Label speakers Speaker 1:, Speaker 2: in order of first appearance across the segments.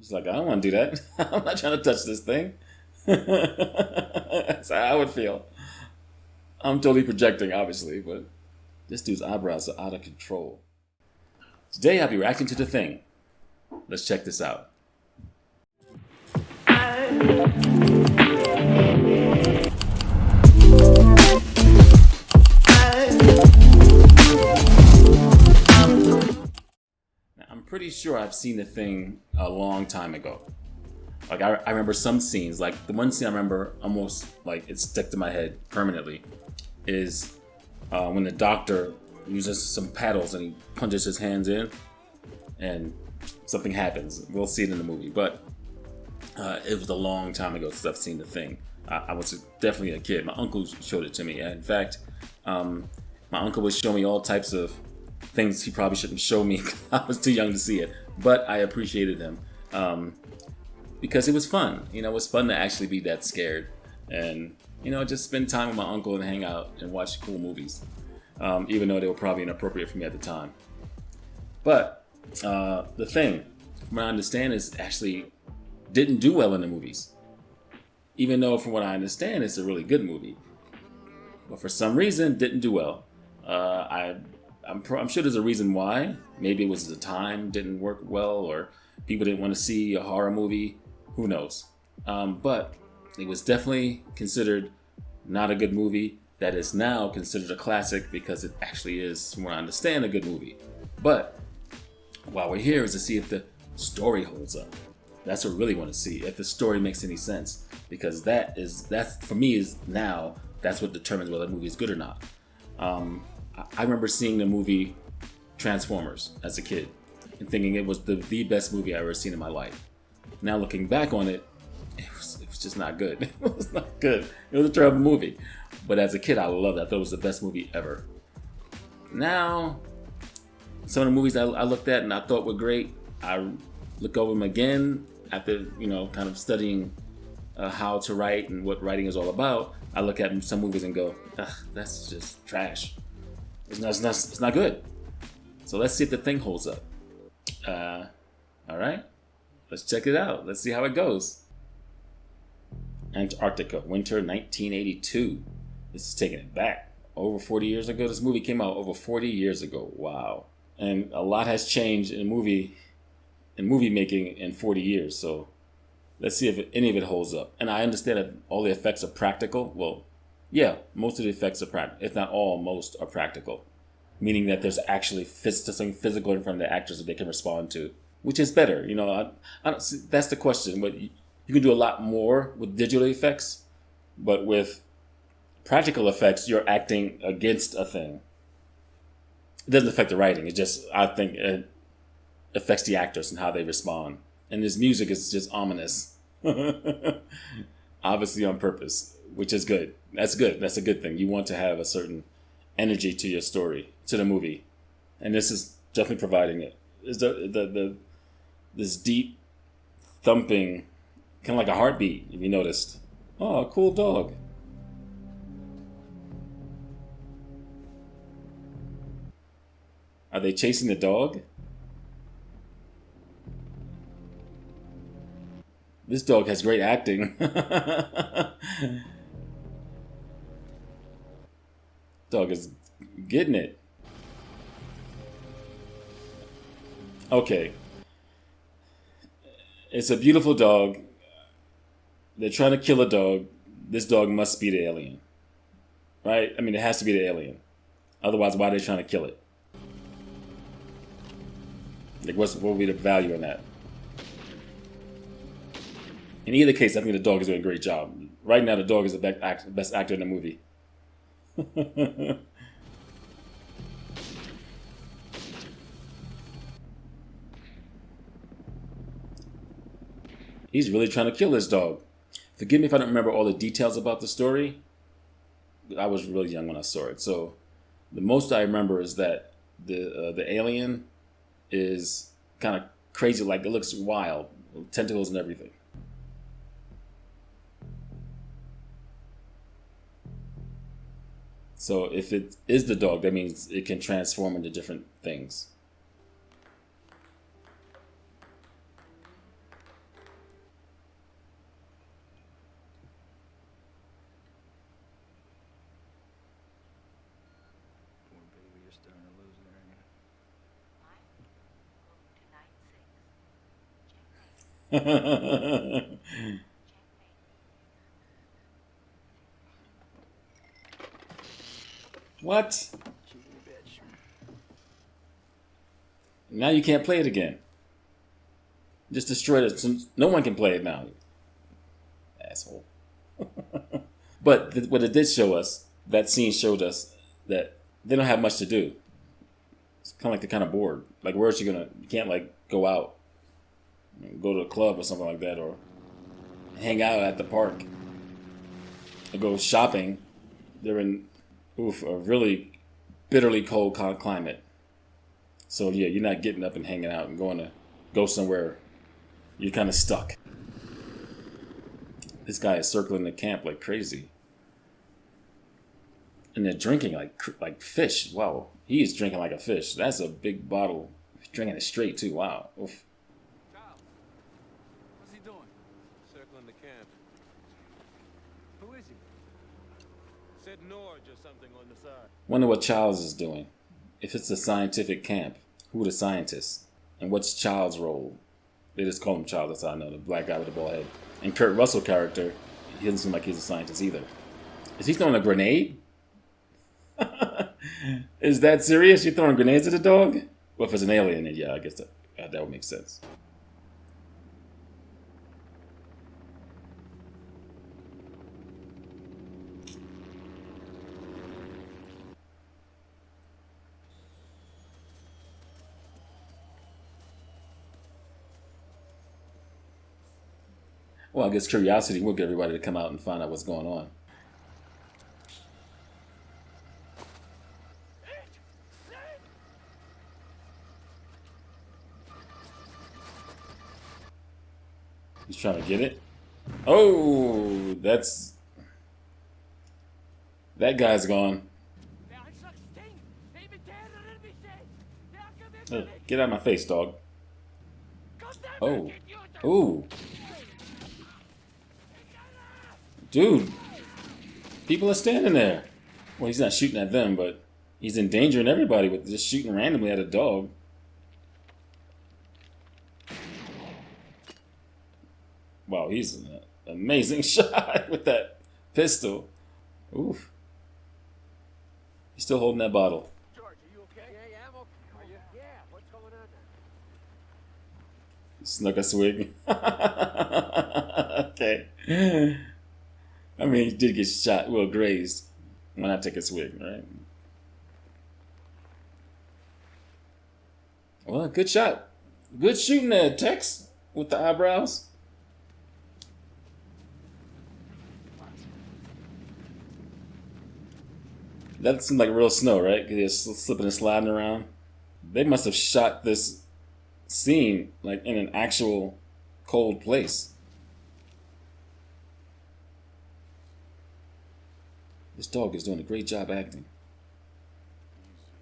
Speaker 1: He's like, I don't want to do that. I'm not trying to touch this thing. That's how I would feel. I'm totally projecting, obviously, but this dude's eyebrows are out of control. Today I'll be reacting to The Thing. Let's check this out. I'm pretty sure I've seen The Thing a long time ago. Like I remember some scenes, like the one scene I remember almost like it stuck to my head permanently is when the doctor uses some paddles and he punches his hands in and something happens. We'll see it in the movie, but it was a long time ago since I've seen The Thing. I was definitely a kid. My uncle showed it to me. In fact, my uncle would show me all types of things he probably shouldn't show me. I was too young to see it, but I appreciated him because it was fun. You know, it was fun to actually be that scared and, you know, just spend time with my uncle and hang out and watch cool movies, even though they were probably inappropriate for me at the time. But The Thing, from what I understand, is actually didn't do well in the movies, even though from what I understand it's a really good movie, but for some reason didn't do well. I'm sure there's a reason why. Maybe it was the time didn't work well, or people didn't want to see a horror movie. Who knows? But it was definitely considered not a good movie. That is now considered a classic because it actually is, from what I understand, a good movie. But why we're here is to see if the story holds up. That's what we really want to see, if the story makes any sense, because that's for me is now that's what determines whether a movie is good or not. I remember seeing the movie Transformers as a kid and thinking it was the best movie I ever seen in my life. Now looking back on it, it was just not good. It was not good. It was a terrible movie. But as a kid, I loved it. I thought it was the best movie ever. Now, some of the movies I looked at and I thought were great, I look over them again after, you know, kind of studying how to write and what writing is all about. I look at some movies and go, that's just trash. It's not good. So let's see if The Thing holds up. All right, let's check it out. Let's see how it goes. Antarctica, winter 1982. This is taking it back. Over 40 years ago. This movie came out over 40 years ago. Wow. And a lot has changed in movie making in 40 years. So let's see if any of it holds up. And I understand that all the effects are practical. Well, yeah, most of the effects are practical. If not all, most are practical. Meaning that there's actually something physical in front of the actors that they can respond to, which is better. You know, I don't see, that's the question. But you can do a lot more with digital effects, but with practical effects, you're acting against a thing. It doesn't affect the writing. It just, I think, it affects the actors and how they respond. And this music is just ominous, obviously on purpose, which is good. That's good. That's a good thing. You want to have a certain energy to your story, to the movie, and this is definitely providing it. Is this deep thumping, kind of like a heartbeat, if you noticed. Oh, cool dog. Are they chasing the dog? This dog has great acting. Dog is getting it. Okay. It's a beautiful dog. They're trying to kill a dog. This dog must be the alien. Right? I mean, it has to be the alien. Otherwise, why are they trying to kill it? Like, what would be the value in that? In either case, I think the dog is doing a great job. Right now, the dog is the best actor in the movie. He's really trying to kill this dog. Forgive me if I don't remember all the details about the story. I was really young when I saw it, so the most I remember is that the alien is kind of crazy, like it looks wild, tentacles and everything. So if it is the dog, that means it can transform into different things. What? Now you can't play it again. Just destroyed it. So no one can play it now. Asshole. But what it did show us, that scene showed us that they don't have much to do. It's kind of like they're kind of bored. Like, where else you can't, like, go out. Go to a club or something like that, or hang out at the park. Or go shopping. They're in, a really bitterly cold climate. So, yeah, you're not getting up and hanging out and go somewhere. You're kind of stuck. This guy is circling the camp like crazy. And they're drinking like fish. Wow. He is drinking like a fish. That's a big bottle. He's drinking it straight, too. Wow. Oof.
Speaker 2: Charles, what's he doing? Circling the camp. Who is he? Said Norge or something on the side.
Speaker 1: Wonder what Charles is doing. If it's a scientific camp, who are the scientists? And what's Charles' role? They just call him Charles, that's how I know. The black guy with the bald head. And Kurt Russell character, he doesn't seem like he's a scientist either. Is he throwing a grenade? Is that serious? You're throwing grenades at a dog? Well, if it's an alien, then yeah, I guess that would make sense. Well, I guess curiosity will get everybody to come out and find out what's going on. He's trying to get it. Oh, that guy's gone. Get out of my face, dog. Oh. Ooh. Dude. People are standing there. Well, he's not shooting at them, but he's endangering everybody with just shooting randomly at a dog. Wow, he's an amazing shot with that pistol. Oof. He's still holding that bottle.
Speaker 3: George, are you okay? Yeah, I'm okay. Are you? Yeah, what's going on now?
Speaker 1: Snuck a swig. Okay. I mean, he did get shot, well, grazed. Why not take a swig, right? Well, good shot. Good shooting there, Tex, with the eyebrows. That seemed like real snow, right? Because he was slipping and sliding around. They must have shot this scene like in an actual cold place. This dog is doing a great job acting.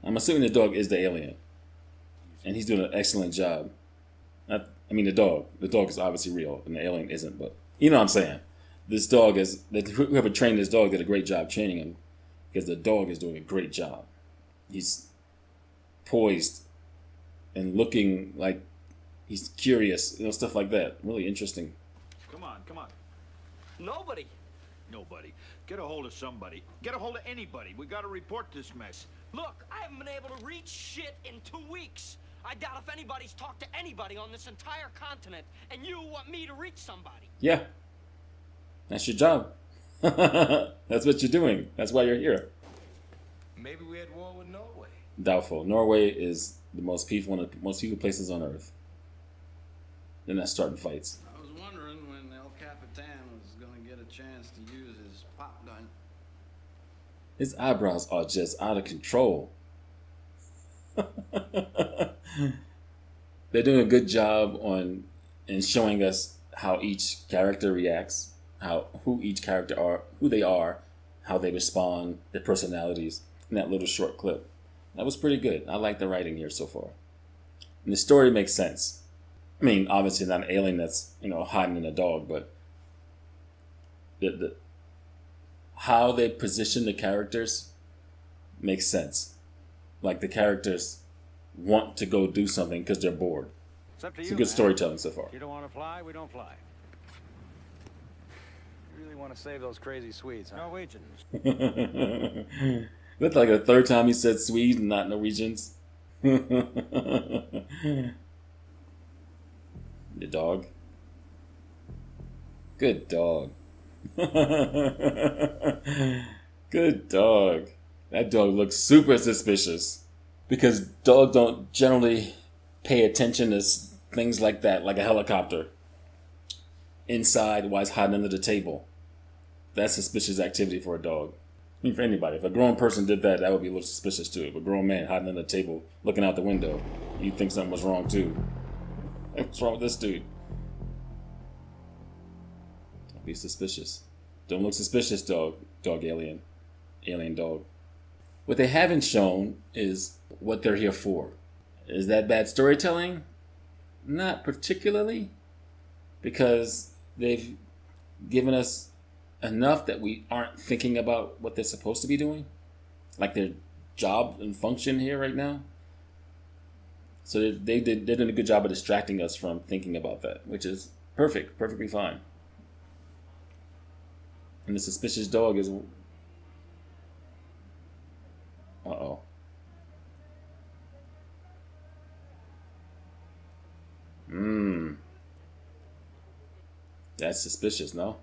Speaker 1: I'm assuming the dog is the alien. And he's doing an excellent job. The dog. The dog is obviously real, and the alien isn't, but you know what I'm saying. This dog whoever trained this dog did a great job training him, because the dog is doing a great job. He's poised and looking like he's curious, stuff like that. Really interesting.
Speaker 4: Come on.
Speaker 3: Nobody.
Speaker 4: Nobody. Get a hold of somebody. Get a hold of anybody. We gotta report this mess.
Speaker 3: Look, I haven't been able to reach shit in 2 weeks. I doubt if anybody's talked to anybody on this entire continent, and you want me to reach somebody.
Speaker 1: Yeah. That's your job. That's what you're doing. That's why you're here.
Speaker 2: Maybe we had war with Norway.
Speaker 1: Doubtful. Norway is one of the most peaceful places on Earth. They're not starting fights.
Speaker 5: I was wondering when El Capitan was going to get a chance to use his pop gun.
Speaker 1: His eyebrows are just out of control. They're doing a good job in showing us how each character reacts, who they are, how they respond, their personalities in that little short clip. That was pretty good. I like the writing here so far. And the story makes sense. I mean, obviously not an alien that's, hiding in a dog, but the how they position the characters makes sense. Like the characters want to go do something because they're bored.
Speaker 2: It's up to
Speaker 1: It's
Speaker 2: you,
Speaker 1: a good
Speaker 2: man.
Speaker 1: storytelling so far.
Speaker 2: You don't want to fly, we don't fly. You really want to save those crazy Swedes, huh? Norwegians.
Speaker 1: Looked like the third time he said Swedes and not Norwegians. The dog. Good dog. Good dog. That dog looks super suspicious. Because dogs don't generally pay attention to things like that, like a helicopter. Inside while it's hiding under the table. That's suspicious activity for a dog. I mean, for anybody. If a grown person did that, that would be a little suspicious too. If a grown man hiding under the table, looking out the window, you'd think something was wrong too. What's wrong with this dude? Don't be suspicious. Don't look suspicious, dog. Dog alien. Alien dog. What they haven't shown is what they're here for. Is that bad storytelling? Not particularly. Because they've given us enough that we aren't thinking about what they're supposed to be doing. Like their job and function here right now. So they're doing a good job of distracting us from thinking about that, which is perfect, perfectly fine. And the suspicious dog is... Uh-oh. That's suspicious, no?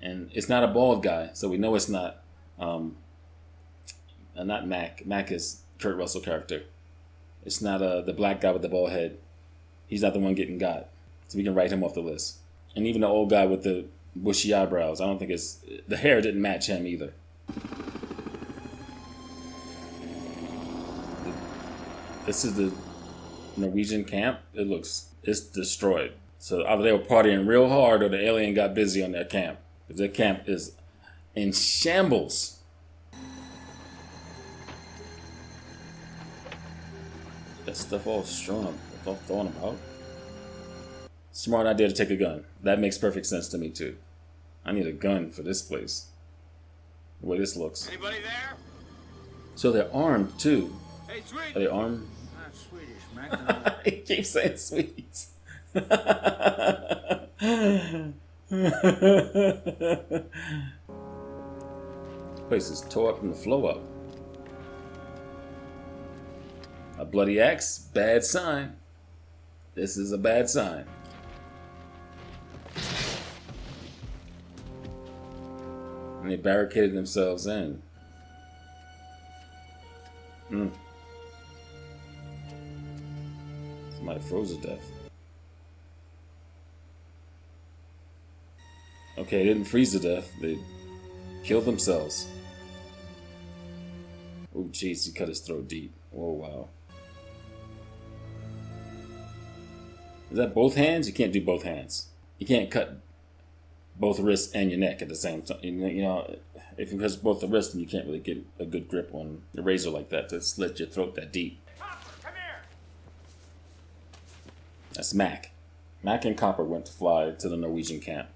Speaker 1: And it's not a bald guy, so we know it's not Mac. Mac is Kurt Russell character. It's not the black guy with the bald head. He's not the one getting got. So we can write him off the list. And even the old guy with the bushy eyebrows, I don't think the hair didn't match him either. This is the Norwegian camp. It's destroyed. So either they were partying real hard or the alien got busy on their camp. Because their camp is in shambles. That stuff all thrown about. Smart idea to take a gun. That makes perfect sense to me too. I need a gun for this place. The way this looks.
Speaker 2: Anybody there?
Speaker 1: So they're armed too.
Speaker 2: Hey, Swede!
Speaker 1: Are they armed?
Speaker 5: Not Swedish, Mac.
Speaker 1: He keeps saying sweets. Place is tore up from the flow up. A bloody axe, bad sign. This is a bad sign. And they barricaded themselves in. Somebody froze to death. Okay, they didn't freeze to death. They killed themselves. Oh, jeez, he cut his throat deep. Oh, wow. Is that both hands? You can't do both hands. You can't cut both wrists and your neck at the same time. You know, if you cut both the wrists, then you can't really get a good grip on the razor like that to slit your throat that deep.
Speaker 2: Copper, come here!
Speaker 1: That's Mac. Mac and Copper went to fly to the Norwegian camp.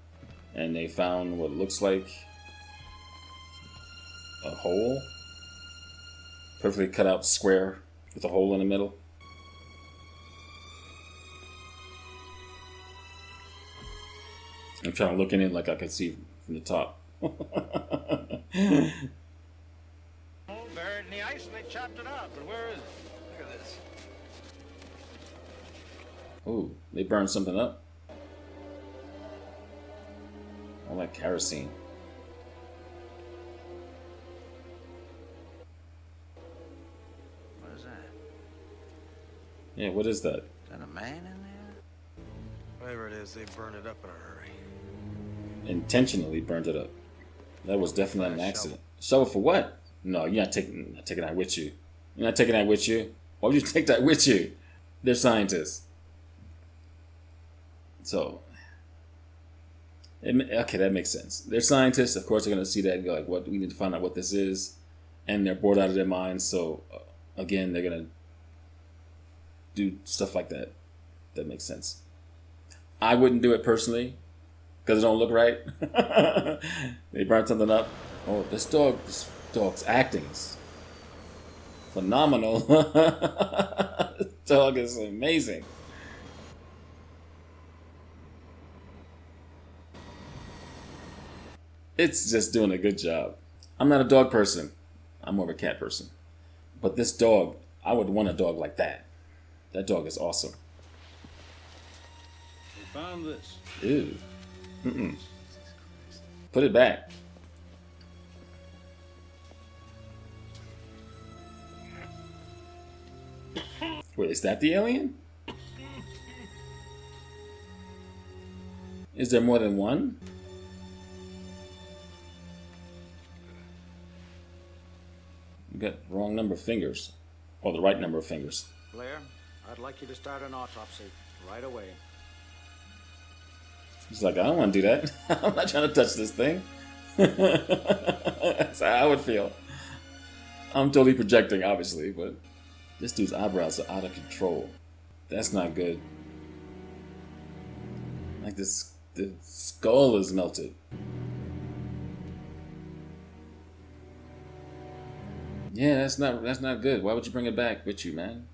Speaker 1: And they found what looks like a hole. Perfectly cut out square with a hole in the middle. I'm trying to look in it like I can see from the top.
Speaker 2: Buried in the ice and they chopped it up. But where is it? Look at this.
Speaker 1: Ooh, they burned something up. All that kerosene.
Speaker 5: What is that?
Speaker 1: Yeah, what is that?
Speaker 5: Is that a man in there?
Speaker 2: Whatever it is, they burned it up in a hurry.
Speaker 1: Intentionally burned it up. That was definitely an accident. Shovel for what? No, you're not taking that with you. You're not taking that with you. Why would you take that with you? They're scientists. So, okay, that makes sense. They're scientists. Of course, they're going to see that and go like, "What? We need to find out what this is." And they're bored out of their minds. So, again, they're going to do stuff like that. That makes sense. I wouldn't do it personally because it don't look right. They burn something up. Oh, this dog's acting. It's phenomenal. This dog is amazing. It's just doing a good job. I'm not a dog person. I'm more of a cat person. But this dog, I would want a dog like that. That dog is awesome.
Speaker 4: We found this.
Speaker 1: Ew. Mm-mm. Put it back. Wait, is that the alien? Is there more than one? You got the wrong number of fingers. Or the right number of fingers.
Speaker 6: Blair, I'd like you to start an autopsy right away.
Speaker 1: He's like, I don't want to do that. I'm not trying to touch this thing. That's how I would feel. I'm totally projecting, obviously, but this dude's eyebrows are out of control. That's not good. Like this, the skull is melted. Yeah, that's not good. Why would you bring it back with you, man?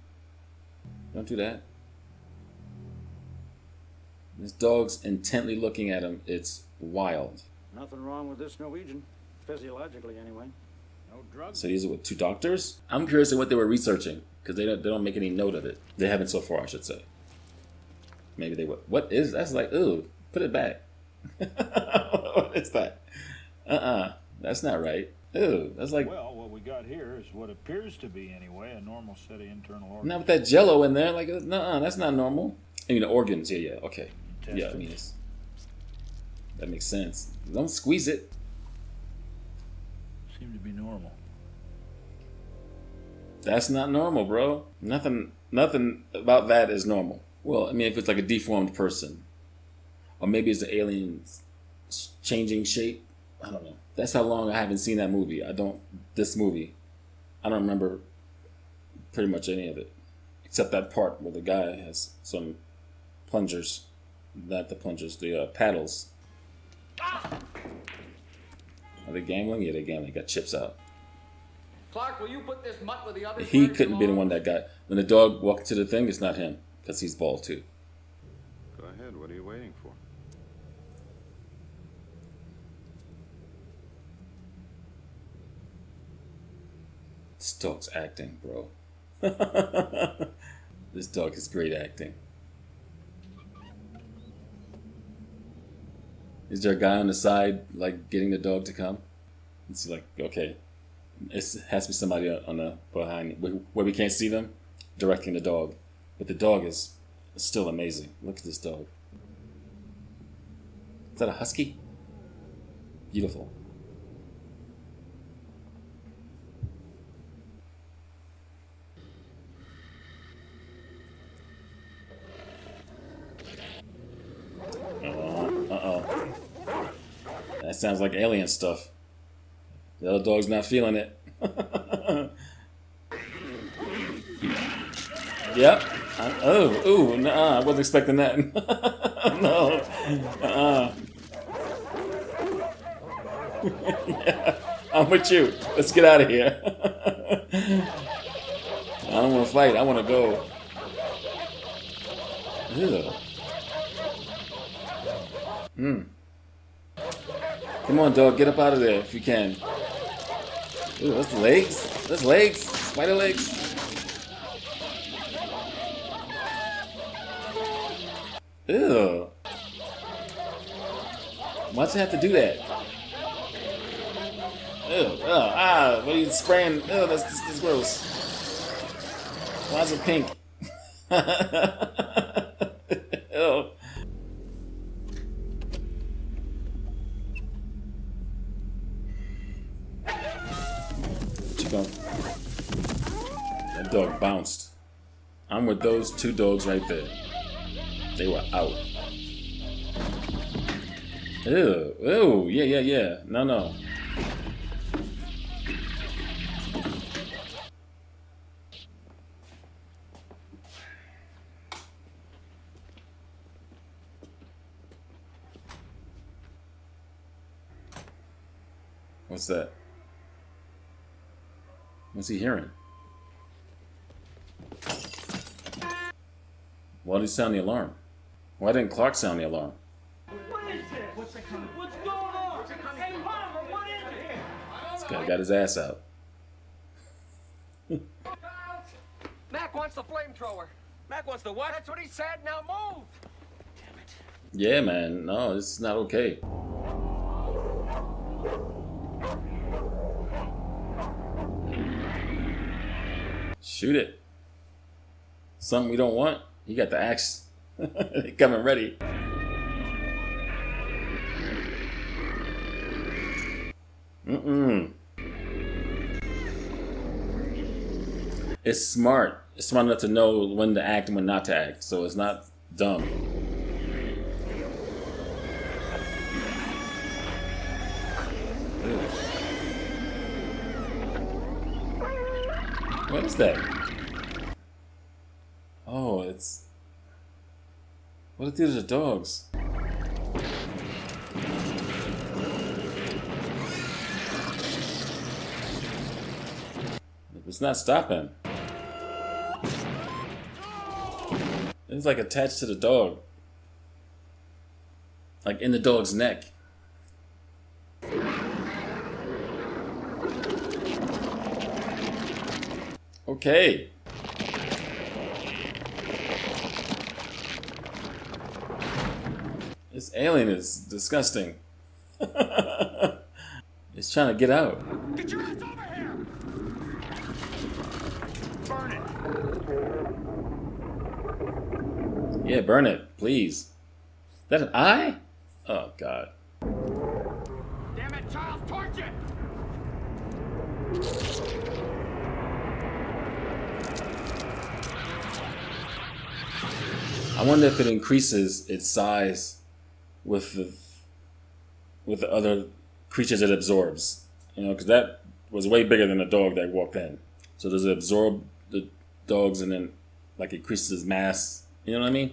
Speaker 1: Don't do that. This dog's intently looking at him. It's wild.
Speaker 6: Nothing wrong with this Norwegian, physiologically anyway.
Speaker 4: No drugs.
Speaker 1: So these are what, 2 doctors? I'm curious of what they were researching because they don't make any note of it. They haven't so far, I should say. Maybe they would. What is that's like? Ooh, put it back. What is that? That's not right. Ooh, that's like.
Speaker 4: Well, what we got here is what appears to be, anyway, a normal set of internal organs.
Speaker 1: Not with that jello in there. Like, no, that's not normal. I mean, the organs. Yeah, okay. Yeah, I mean, that makes sense. Don't squeeze it.
Speaker 4: Seem to be normal.
Speaker 1: That's not normal, bro. Nothing about that is normal. Well, I mean, if it's like a deformed person, or maybe it's the aliens changing shape. I don't know. That's how long I haven't seen that movie. I don't remember pretty much any of it. Except that part where the guy has some plungers. Not the plungers, the paddles. Are they gambling? Yeah, they're gambling. Got chips out.
Speaker 3: Clark, will you put this mutt with the others?
Speaker 1: He couldn't be the one that got... When the dog walked to the thing, it's not him. Because he's bald too.
Speaker 7: Go ahead, what are you waiting for?
Speaker 1: This dog's acting, bro. This dog is great acting. Is there a guy on the side, like, getting the dog to come? It's like, okay. It has to be somebody on the behind, where we can't see them, directing the dog. But the dog is still amazing. Look at this dog. Is that a husky? Beautiful. That sounds like alien stuff. The other dog's not feeling it. Yep. No, I wasn't expecting that. No. Yeah, I'm with you. Let's get out of here. I don't want to fight. I want to go. Ew. Come on, dog. Get up out of there if you can. Ooh, those legs? Those legs? Spider legs? Ew. Why'd you have to do that? Ew. What are you spraying? Ew, that's gross. Why is it pink? Ew. That dog bounced. I'm with those 2 dogs right there. They were out. Ew, yeah. No. What's that? What's he hearing? Why did he sound the alarm? Why didn't Clark sound the alarm?
Speaker 3: What is this? What's going on? Hey, Palmer, what is it?
Speaker 1: This guy got his ass out.
Speaker 3: Mac wants the flamethrower.
Speaker 2: Mac wants the what?
Speaker 3: That's what he said. Now move. Damn it.
Speaker 1: Yeah, man. No, this is not okay. Shoot it. Something we don't want. You got the axe coming ready. It's smart. It's smart enough to know when to act and when not to act. So it's not dumb. Ew. What is that? Oh, it's... What are these dogs? It's not stopping. It's like attached to the dog. Like in the dog's neck. Okay. This alien is disgusting. It's trying to get out.
Speaker 3: Get your ass over here.
Speaker 4: Burn it.
Speaker 1: Yeah, burn it, please. Is that an eye? Oh, God.
Speaker 3: Damn it, Charles, torch it.
Speaker 1: I wonder if it increases its size with the other creatures it absorbs. You know, because that was way bigger than the dog that walked in. So does it absorb the dogs and then like increases its mass? You know what I mean?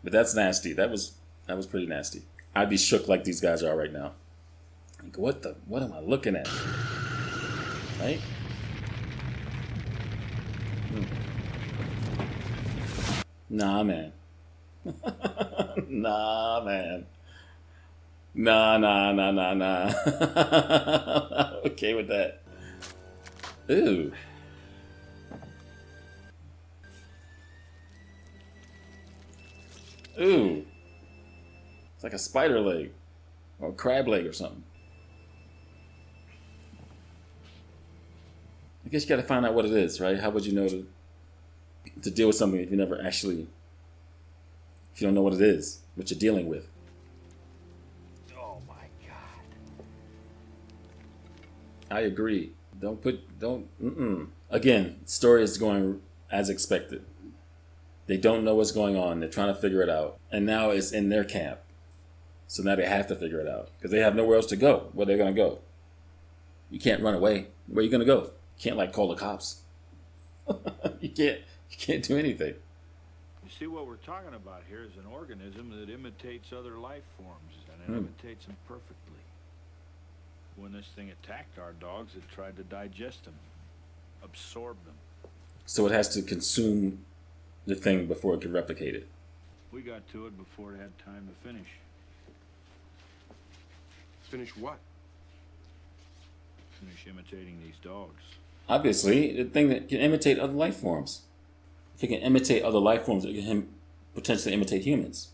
Speaker 1: But that's nasty. That was pretty nasty. I'd be shook like these guys are right now. Like, what am I looking at? Right? Nah, man. Nah, man. Nah. Okay with that. Ooh. Ooh. It's like a spider leg. Or a crab leg or something. I guess you gotta find out what it is, right? How would you know to deal with something if you never actually... If you don't know what it is, what you're dealing with.
Speaker 4: Oh my God.
Speaker 1: I agree. Again, story is going as expected. They don't know what's going on. They're trying to figure it out. And now it's in their camp. So now they have to figure it out. Because they have nowhere else to go. Where they're going to go. You can't run away. Where are you going to go? You can't, like, call the cops. You can't do anything.
Speaker 4: You see, what we're talking about here is an organism that imitates other life forms, and it imitates them perfectly. When this thing attacked our dogs, it tried to digest them, absorb them.
Speaker 1: So it has to consume the thing before it can replicate it.
Speaker 4: We got to it before it had time to finish.
Speaker 7: Finish what?
Speaker 4: Finish imitating these dogs.
Speaker 1: Obviously, the thing that can imitate other life forms. If it can imitate other life forms, it can potentially imitate humans.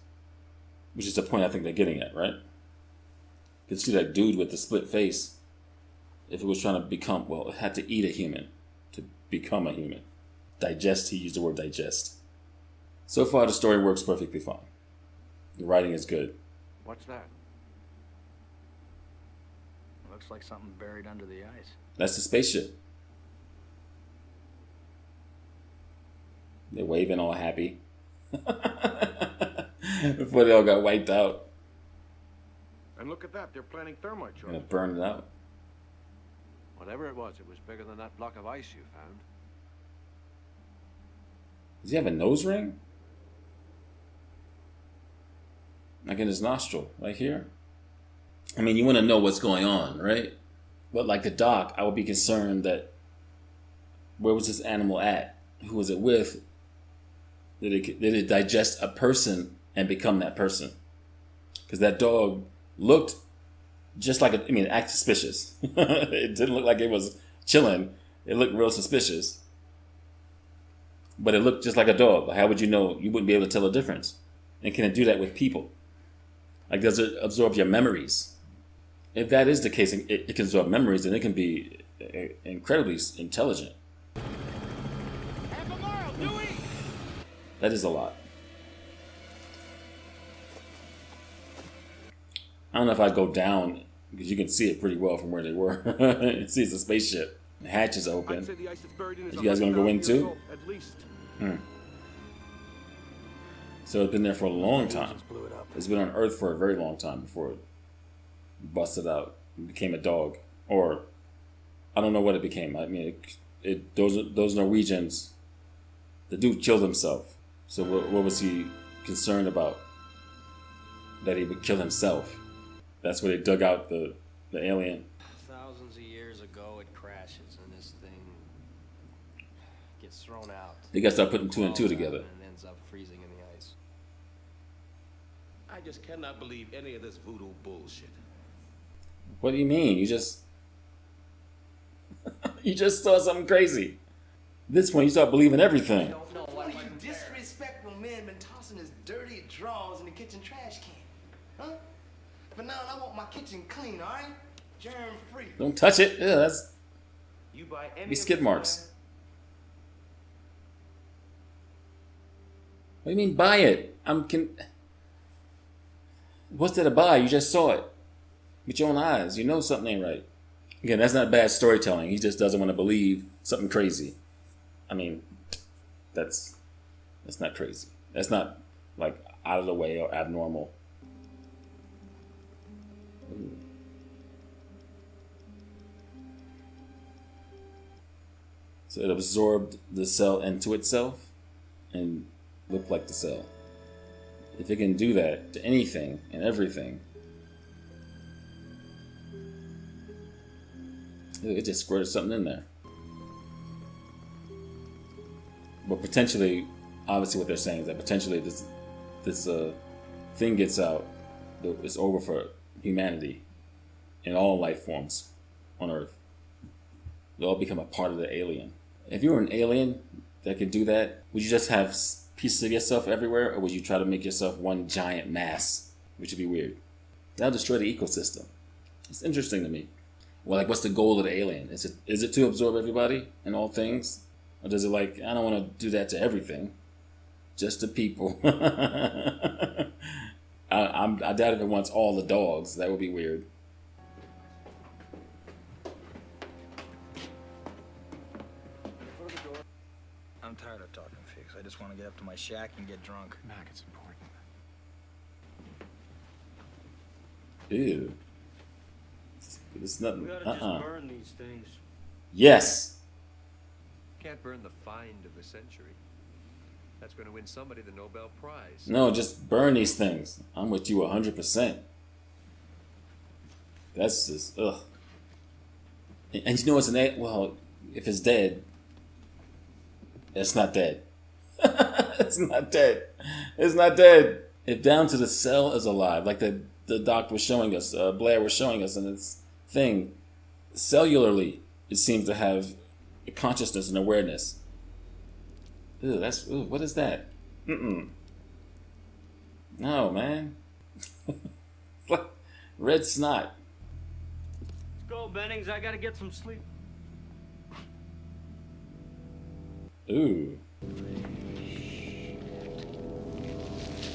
Speaker 1: Which is the point I think they're getting at, right? You can see that dude with the split face. If it was trying to become, well, it had to eat a human to become a human. Digest, he used the word digest. So far, the story works perfectly fine. The writing is good.
Speaker 6: What's that? Looks like something buried under the ice.
Speaker 1: That's the spaceship. They're waving all happy. Before they all got wiped out.
Speaker 7: And look at that, they're planting thermite
Speaker 1: Gonna
Speaker 7: charges.
Speaker 1: burn it out.
Speaker 8: Whatever it was bigger than that block of ice you found.
Speaker 1: Does he have a nose ring? Like in his nostril, right here? I mean, you want to know what's going on, right? But like the doc, I would be concerned that where was this animal at? Who was it with? Did it digest a person and become that person? Because that dog looked just like it acted suspicious. It didn't look like it was chilling. It looked real suspicious. But it looked just like a dog. How would you know? You wouldn't be able to tell the difference. And can it do that with people? Like, does it absorb your memories? If that is the case, it can absorb memories, then it can be incredibly intelligent. That is a lot. I don't know if I'd go down, because you can see it pretty well from where they were. You see it's a spaceship. The hatch is open.
Speaker 7: I'd say the ice is buried in
Speaker 1: You guys gonna go in too?
Speaker 7: At least.
Speaker 1: So it's been there for a long time. It's been on Earth for a very long time before it busted out and became a dog. Or, I don't know what it became. I mean, those Norwegians, the dude killed himself. So what was he concerned about? That he would kill himself. That's where they dug out the alien.
Speaker 9: Thousands of years ago, it crashes, and this thing gets thrown out.
Speaker 1: They got to start putting two and two together.
Speaker 9: And ends up freezing in the ice.
Speaker 10: I just cannot believe any of this voodoo bullshit.
Speaker 1: What do you mean? You just saw something crazy. At this point, you start believing everything.
Speaker 11: No, what you disrespectful men been tossing his dirty drawers in the kitchen trash can, huh? But now I want my kitchen clean, all right? Germ free.
Speaker 1: Don't touch it. Yeah, that's
Speaker 11: You buy any
Speaker 1: be skid marks. What do you mean buy it? What's there to buy? You just saw it with your own eyes. You know something ain't right. Again, that's not bad storytelling. He just doesn't want to believe something crazy. I mean, that's not crazy. That's not like out of the way or abnormal. Ooh. So it absorbed the cell into itself and looked like the cell. If it can do that to anything and everything, it just squirted something in there. But potentially, obviously what they're saying is that potentially this thing gets out, it's over for humanity and all life forms on Earth. They all become a part of the alien. If you were an alien that could do that, would you just have pieces of yourself everywhere, or would you try to make yourself one giant mass, which would be weird? That'll destroy the ecosystem. It's interesting to me. Well, like, what's the goal of the alien? Is it to absorb everybody and all things? Or does it like, I don't want to do that to everything, just to people? I doubt if it wants all the dogs. That would be weird.
Speaker 12: I'm tired of talking figs. I just want to get up to my shack and get drunk.
Speaker 6: Mac, it's important.
Speaker 1: Ew. It's nothing.
Speaker 2: We gotta just burn these things.
Speaker 1: Yes.
Speaker 8: Can't burn the find of the century. That's going to win somebody the Nobel Prize.
Speaker 1: No, just burn these things. I'm with you 100%. That's just, ugh. And you know what's well, if it's dead, it's not dead. It's not dead. It's not dead. If down to the cell is alive, like the doctor was showing us, Blair was showing us in its thing, cellularly, it seems to have a consciousness and awareness. Ew, what is that? No, man. Red snot.
Speaker 3: Let's go, Bennings. I gotta get some sleep.
Speaker 1: Ooh.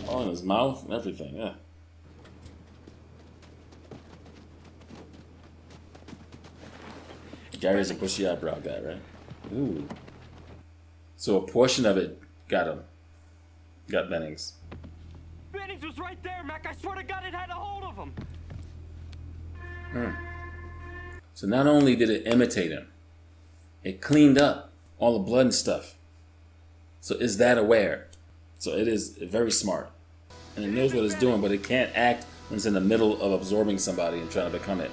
Speaker 1: All in his mouth and everything, yeah. Gary's a bushy eyebrow guy, right? Ooh. So a portion of it got him. Got Bennings.
Speaker 3: Bennings was right there, Mac. I swear to God it had a hold of him.
Speaker 1: So not only did it imitate him, it cleaned up all the blood and stuff. So is that aware? So it is very smart. And it knows what it's doing, but it can't act when it's in the middle of absorbing somebody and trying to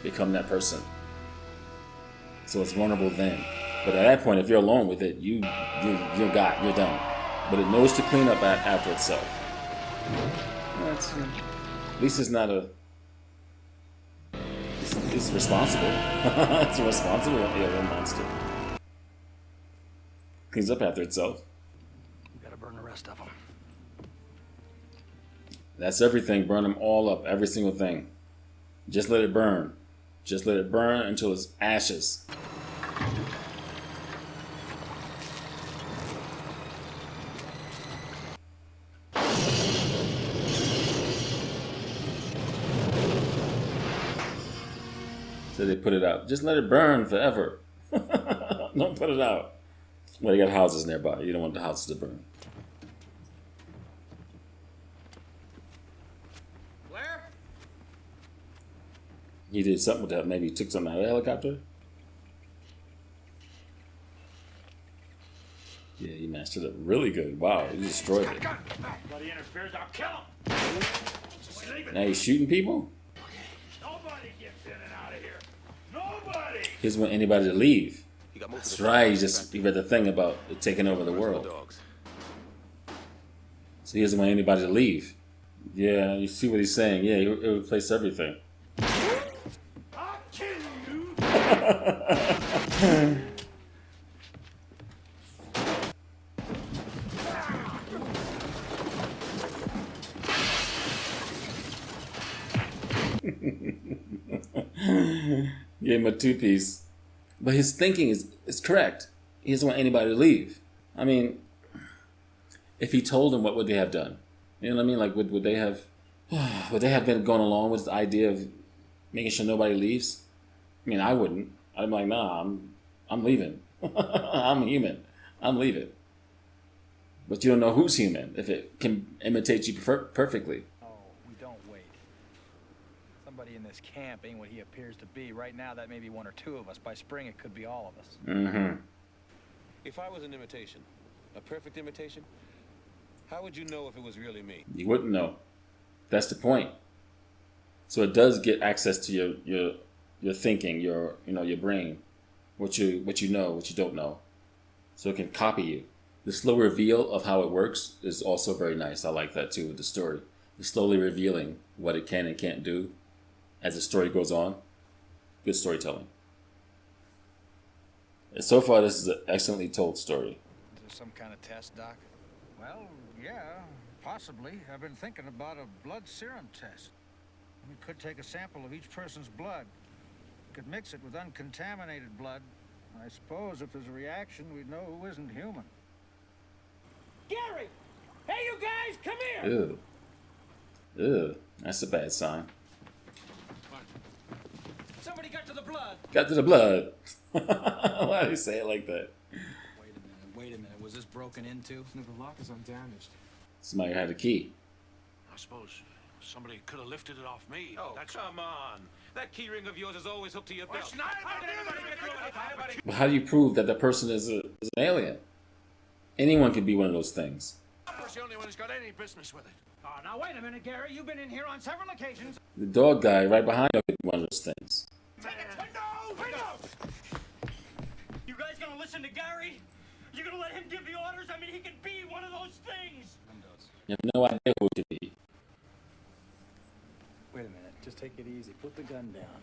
Speaker 1: become that person. So it's vulnerable then. But at that point, if you're alone with it, you're done. but it knows to clean up after itself. That's, at least it's not a... It's responsible. It's a responsible alien monster. Cleans up after itself.
Speaker 6: We gotta burn the rest of them.
Speaker 1: That's everything. Burn them all up. Every single thing. Just let it burn. Just let it burn until it's ashes. So they put it out. Just let it burn forever. Don't put it out. Well, you got houses nearby. You don't want the houses to burn.
Speaker 3: Where?
Speaker 1: He did something with that. Maybe he took something out of the helicopter. Yeah, he mastered it really good. Wow, he destroyed it.
Speaker 4: Bloody interferes, I'll kill him.
Speaker 1: Now he's shooting people?
Speaker 4: Nobody gets in and out of here. Nobody.
Speaker 1: He doesn't want anybody to leave. That's right, he read the thing about it taking over the world. So he doesn't want anybody to leave. Yeah, you see what he's saying. Yeah, he'll replace everything.
Speaker 4: I'll kill you.
Speaker 1: Gave him a two-piece. But his thinking is correct. He doesn't want anybody to leave. I mean, if he told them, what would they have done? You know what I mean? Like, would they have been going along with the idea of making sure nobody leaves? I mean, I wouldn't. I'd be like, nah, I'm leaving. I'm human. I'm leaving. But you don't know who's human if it can imitate you perfectly.
Speaker 12: Oh, we don't wait. Somebody in this camp ain't what he appears to be. Right now, that may be one or two of us. By spring, it could be all of us.
Speaker 1: Mm-hmm.
Speaker 10: If I was an imitation, a perfect imitation, how would you know if it was really me?
Speaker 1: You wouldn't know. That's the point. So it does get access to your thinking, your brain, what you know, what you don't know. So it can copy you. The slow reveal of how it works is also very nice. I like that too with the story. It's slowly revealing what it can and can't do as the story goes on. Good storytelling. And so far, this is an excellently told story.
Speaker 6: Is there some kind of test, Doc?
Speaker 13: Well, yeah, possibly. I've been thinking about a blood serum test. We could take a sample of each person's blood. Could mix it with uncontaminated blood. I suppose if there's a reaction, we'd know who isn't human.
Speaker 3: Gary! Hey, you guys, come here!
Speaker 1: Ew. Ew. That's a bad sign.
Speaker 3: Somebody got to the blood.
Speaker 1: Got to the blood. Why do you say it like that?
Speaker 6: Wait a minute. Was this broken into?
Speaker 2: No, the lock is undamaged.
Speaker 1: Somebody had a key.
Speaker 10: I suppose somebody could have lifted it off me.
Speaker 2: Oh, come on. That key ring of yours is always hooked to your belt.
Speaker 10: How did anybody get through it?
Speaker 1: But how do you prove that the person is an alien? Anyone can be one of those things.
Speaker 10: I'm the only one who's got any business with it.
Speaker 13: Oh, now wait a minute, Gary. You've been in here on several occasions.
Speaker 1: The dog guy right behind you could be one of those things.
Speaker 3: You guys gonna listen to Gary? You gonna let him give the orders? I mean, he could be one of those things.
Speaker 1: You have no idea who it could be.
Speaker 6: Wait a minute. Just take it easy. Put the gun down.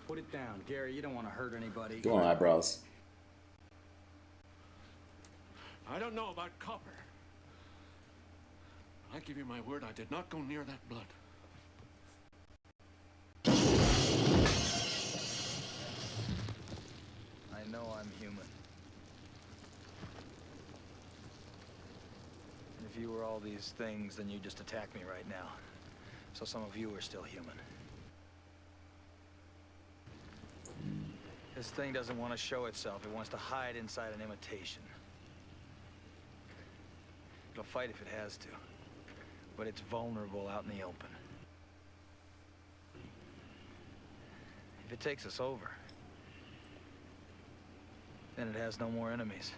Speaker 6: Put it down. Gary, you don't want to hurt anybody.
Speaker 1: Go on, eyebrows.
Speaker 10: I don't know about copper. I give you my word, I did not go near that blood.
Speaker 6: I know I'm human. And if you were all these things, then you'd just attack me right now. So some of you are still human. This thing doesn't want to show itself. It wants to hide inside an imitation. It'll fight if it has to. But it's vulnerable out in the open. If it takes us over, then it has no more enemies.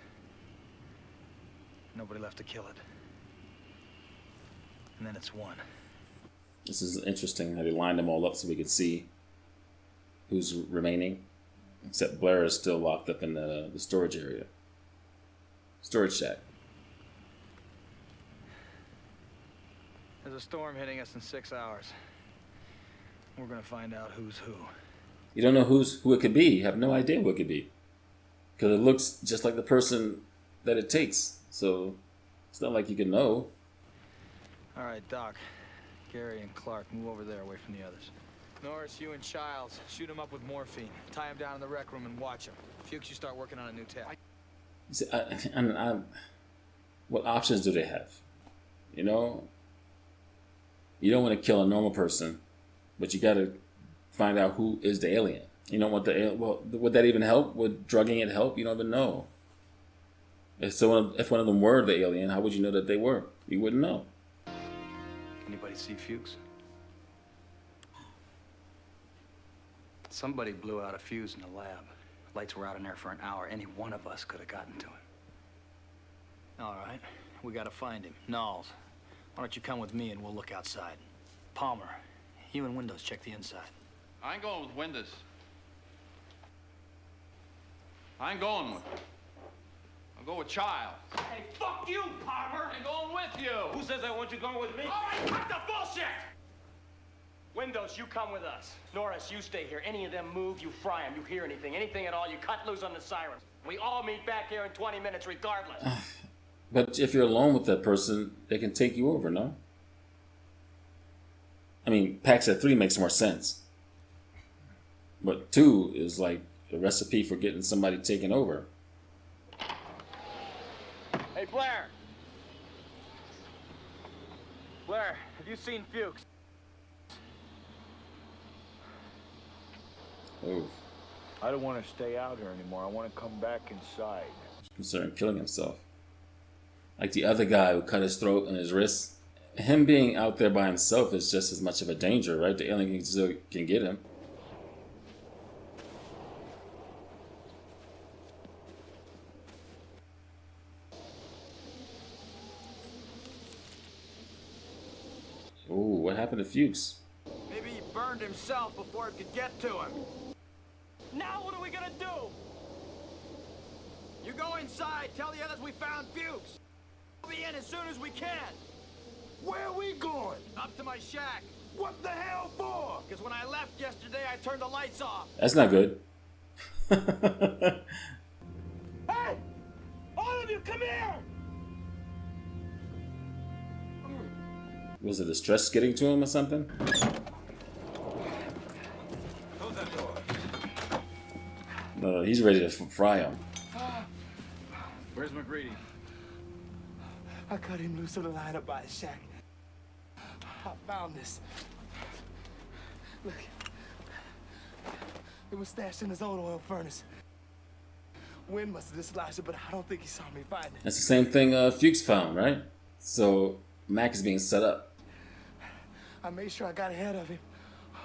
Speaker 6: Nobody left to kill it. And then it's one.
Speaker 1: This is interesting how they lined them all up so we could see who's remaining. Except Blair is still locked up in the storage area. Storage shack.
Speaker 12: There's a storm hitting us in 6 hours. We're gonna find out who's who.
Speaker 1: You don't know who it could be. You have no idea who it could be. Because it looks just like the person that it takes. So it's not like you can know.
Speaker 12: All right, Doc. Gary and Clark, move over there away from the others. Norris, you and Childs, shoot him up with morphine. Tie him down in the rec room and watch him. Fuchs, you start working on a new tap.
Speaker 1: See, what options do they have? You know? You don't want to kill a normal person, but you got to find out who is the alien. You don't want would that even help? Would drugging it help? You don't even know. If one of them were the alien, how would you know that they were? You wouldn't know.
Speaker 6: Anybody see Fuchs? Somebody blew out a fuse in the lab. Lights were out in there for an hour. Any one of us could have gotten to him.
Speaker 12: All right, we gotta find him. Knowles, why don't you come with me and we'll look outside. Palmer, you and Windows check the inside.
Speaker 5: I ain't going with Windows. I ain't going with. I'll go with Childs.
Speaker 3: Hey, fuck you, Palmer!
Speaker 5: I'm going with you.
Speaker 3: Who says I want you going with me? All right, cut the bullshit! Windows, you come with us. Norris, you stay here. Any of them move, you fry them. You hear anything at all, you cut loose on the sirens. We all meet back here in 20 minutes regardless.
Speaker 1: But if you're alone with that person, they can take you over, no? I mean, packs at 3 makes more sense. But 2 is like a recipe for getting somebody taken over.
Speaker 12: Hey, Blair! Blair, have you seen Fuchs?
Speaker 1: Oh.
Speaker 4: I don't want to stay out here anymore. I want to come back inside.
Speaker 1: Considering killing himself. Like the other guy who cut his throat and his wrist. Him being out there by himself is just as much of a danger, right? The alien still can get him. Ooh, what happened to Fuchs?
Speaker 12: Maybe he burned himself before it could get to him.
Speaker 3: Now what are we gonna do?
Speaker 12: You go inside, tell the others we found Fuchs. We'll be in as soon as we can.
Speaker 11: Where are we going?
Speaker 12: Up to my shack.
Speaker 11: What the hell for?
Speaker 12: Because when I left yesterday, I turned the lights off.
Speaker 1: That's not good.
Speaker 3: Hey! All of you, come here!
Speaker 1: Was it the stress getting to him or something?
Speaker 3: Close that door.
Speaker 1: No, he's ready to fry him.
Speaker 12: Where's MacReady?
Speaker 11: I cut him loose on the line up by his shack. I found this. Look. It was stashed in his own oil furnace. Wind must have dislodged it, but I don't think he saw me find it.
Speaker 1: That's the same thing Fuchs found, right? So Mac is being set up.
Speaker 11: I made sure I got ahead of him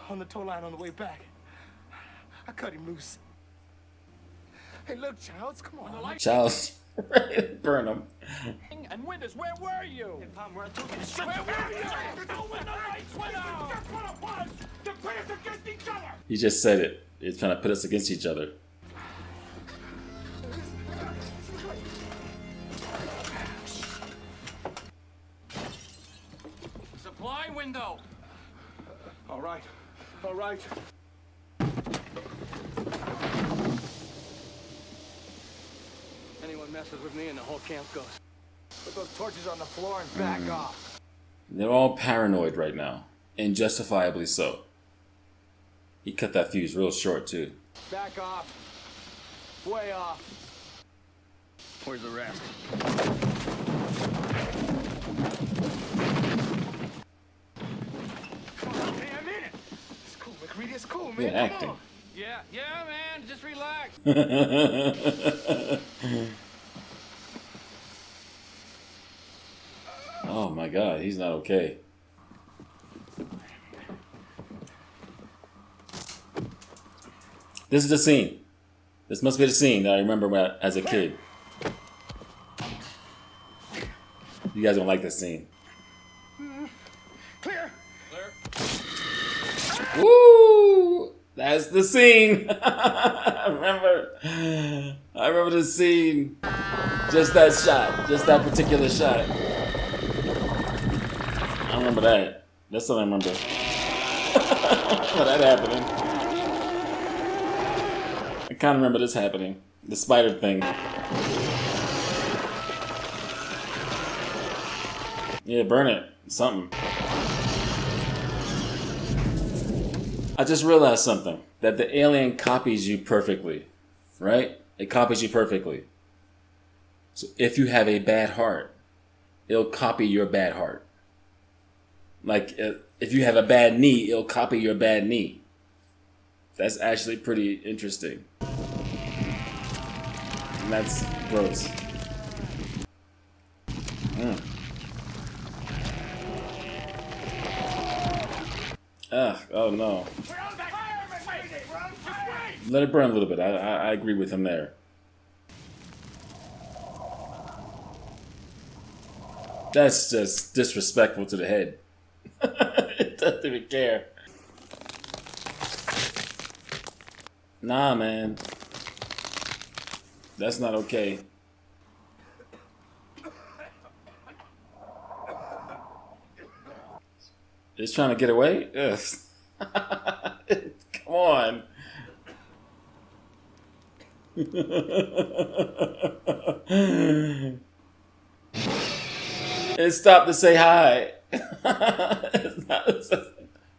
Speaker 11: on the tow line on the way back. I cut him loose. Hey, look, Childs, come on.
Speaker 1: Childs, ready to burn him.
Speaker 12: And Windows, where were you?
Speaker 3: Hey, Palmer, I told you to shut
Speaker 12: Where were you?
Speaker 3: When the lights went out! That's what it was! To pit us against each other!
Speaker 1: He just said it. It's trying to put us against each other.
Speaker 3: Supply window!
Speaker 11: All right. All right.
Speaker 3: Anyone messes with me and the whole camp goes. Put those torches on the floor and back off.
Speaker 1: They're all paranoid right now. And justifiably so. He cut that fuse real short, too.
Speaker 3: Back off. Way off.
Speaker 12: Where's the rest?
Speaker 3: Hey, I'm in it. It's cool, MacReady. It's cool, man.
Speaker 1: Yeah, acting.
Speaker 3: Yeah, man. Just relax.
Speaker 1: Oh my god, he's not okay. This is the scene. This must be the scene that I remember as a kid. You guys don't like this scene.
Speaker 3: Clear.
Speaker 1: Woo! That's the scene. I remember the scene. Just that shot. Just that particular shot. I don't remember that. That's what I remember. That happening. I kind of remember this happening. The spider thing. Yeah, burn it. Something. I just realized something. That the alien copies you perfectly. Right? It copies you perfectly. So if you have a bad heart, it'll copy your bad heart. Like, if you have a bad knee, it'll copy your bad knee. That's actually pretty interesting. And that's gross. Ugh, oh no. Let it burn a little bit. I agree with him there. That's just disrespectful to the head. It doesn't even care. Nah, man. That's not okay. It's trying to get away? Ugh. Come on. It stopped to say hi.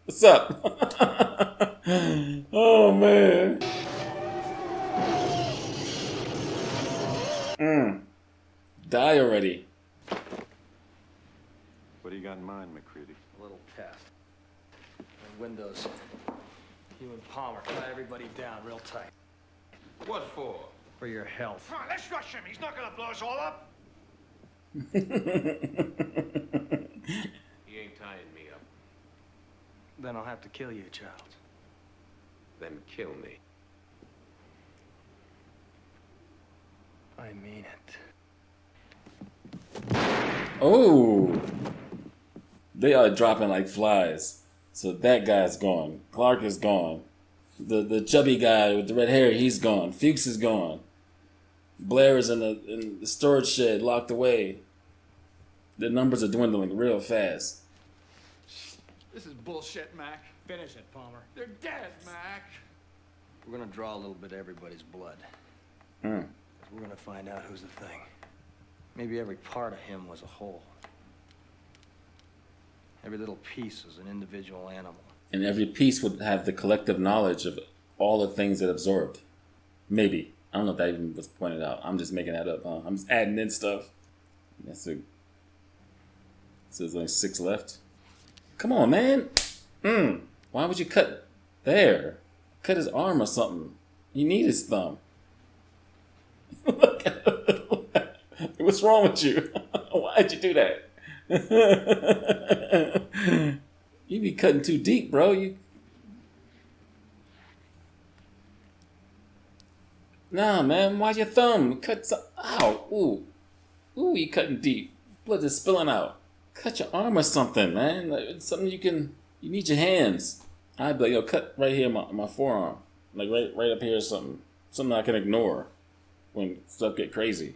Speaker 1: What's up? Oh, man. Die already.
Speaker 14: What do you got in mind, MacReady?
Speaker 6: A little test. The windows. You and Palmer, tie everybody down real tight.
Speaker 2: What for?
Speaker 6: For your health.
Speaker 13: Come on, let's rush him. He's not gonna blow us all up.
Speaker 2: He ain't tying me up.
Speaker 6: Then I'll have to kill you, child.
Speaker 2: Then kill me.
Speaker 6: I mean it.
Speaker 1: Oh, they are dropping like flies. So that guy's gone. Clark is gone. The chubby guy with the red hair, he's gone. Fuchs is gone. Blair is in the storage shed, locked away. The numbers are dwindling real fast.
Speaker 12: This is bullshit, Mac.
Speaker 6: Finish it, Palmer.
Speaker 12: They're dead, Mac.
Speaker 6: We're gonna draw a little bit of everybody's blood. We're gonna find out who's the thing. Maybe every part of him was a whole. Every little piece was an individual animal.
Speaker 1: And every piece would have the collective knowledge of all the things it absorbed. Maybe. I don't know if that even was pointed out. I'm just making that up. I'm just adding in stuff. That's a... So there's only 6 left. Come on, man. Why would you cut there? Cut his arm or something. You need his thumb. What's wrong with you? Why'd you do that? You be cutting too deep, bro. Nah, man. Why's your thumb? Cut some... Ow. Ooh, you cutting deep. Blood is spilling out. Cut your arm or something, man. Like, it's something you can... You need your hands. I'd be like, yo, cut right here, my forearm. Like right up here or something. Something I can ignore when stuff get crazy.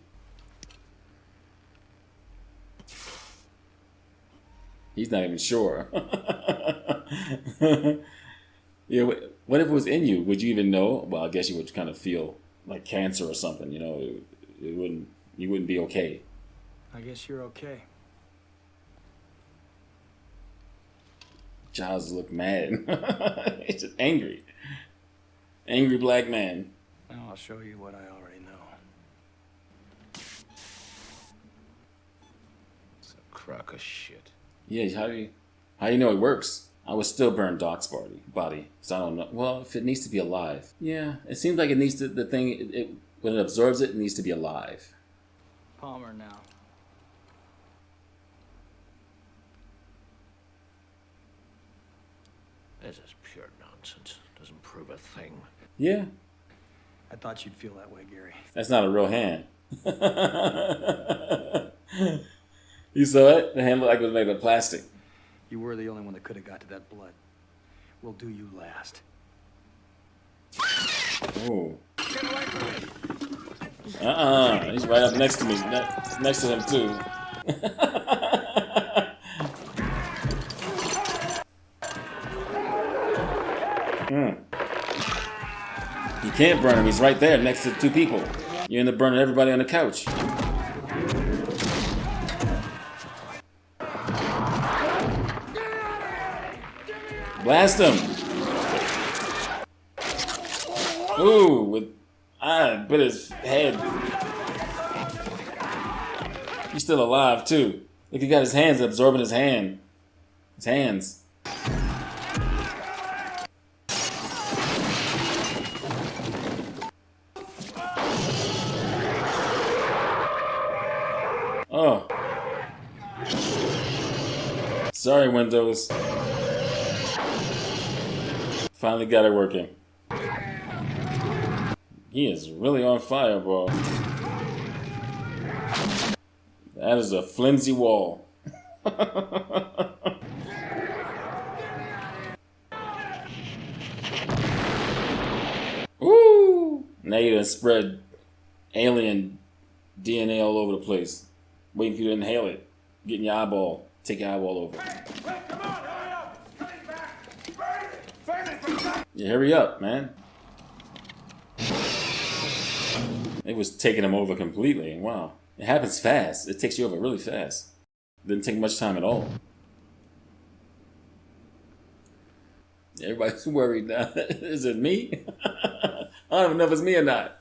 Speaker 1: He's not even sure. Yeah, what if it was in you? Would you even know? Well, I guess you would kind of feel like cancer or something. You know, it wouldn't. You wouldn't be okay.
Speaker 6: I guess you're okay.
Speaker 1: Giles look mad. He's just angry. Angry black man.
Speaker 6: Now I'll show you what I already know.
Speaker 2: It's a crock of shit.
Speaker 1: Yeah, how do you know it works? I would still burn Doc's body. So I don't know. Well, if it needs to be alive. Yeah, it seems like it needs to, the thing, when it absorbs it needs to be alive.
Speaker 6: Palmer now.
Speaker 2: This is pure nonsense. Doesn't prove a thing.
Speaker 1: Yeah.
Speaker 6: I thought you'd feel that way, Gary.
Speaker 1: That's not a real hand. You saw it? The hand looked like it was made of plastic.
Speaker 6: You were the only one that could have got to that blood. We'll do you last.
Speaker 1: Oh. He's right up next to me. Next to him, too. You can't burn him. He's right there next to two people. You end up burning everybody on the couch. Blast him. Ooh, I bit his head. He's still alive too. Look, he got his hands absorbing his hand. His hands. Oh. Sorry, Windows. Finally got it working. He is really on fire, bro. That is a flimsy wall. Woo! Now you done spread alien DNA all over the place. Waiting for you to inhale it. Get in your eyeball. Take your eyeball over. Yeah, hurry up, man. It was taking him over completely. Wow. It happens fast. It takes you over really fast. Didn't take much time at all. Everybody's worried now. Is it me? I don't even know if it's me or not.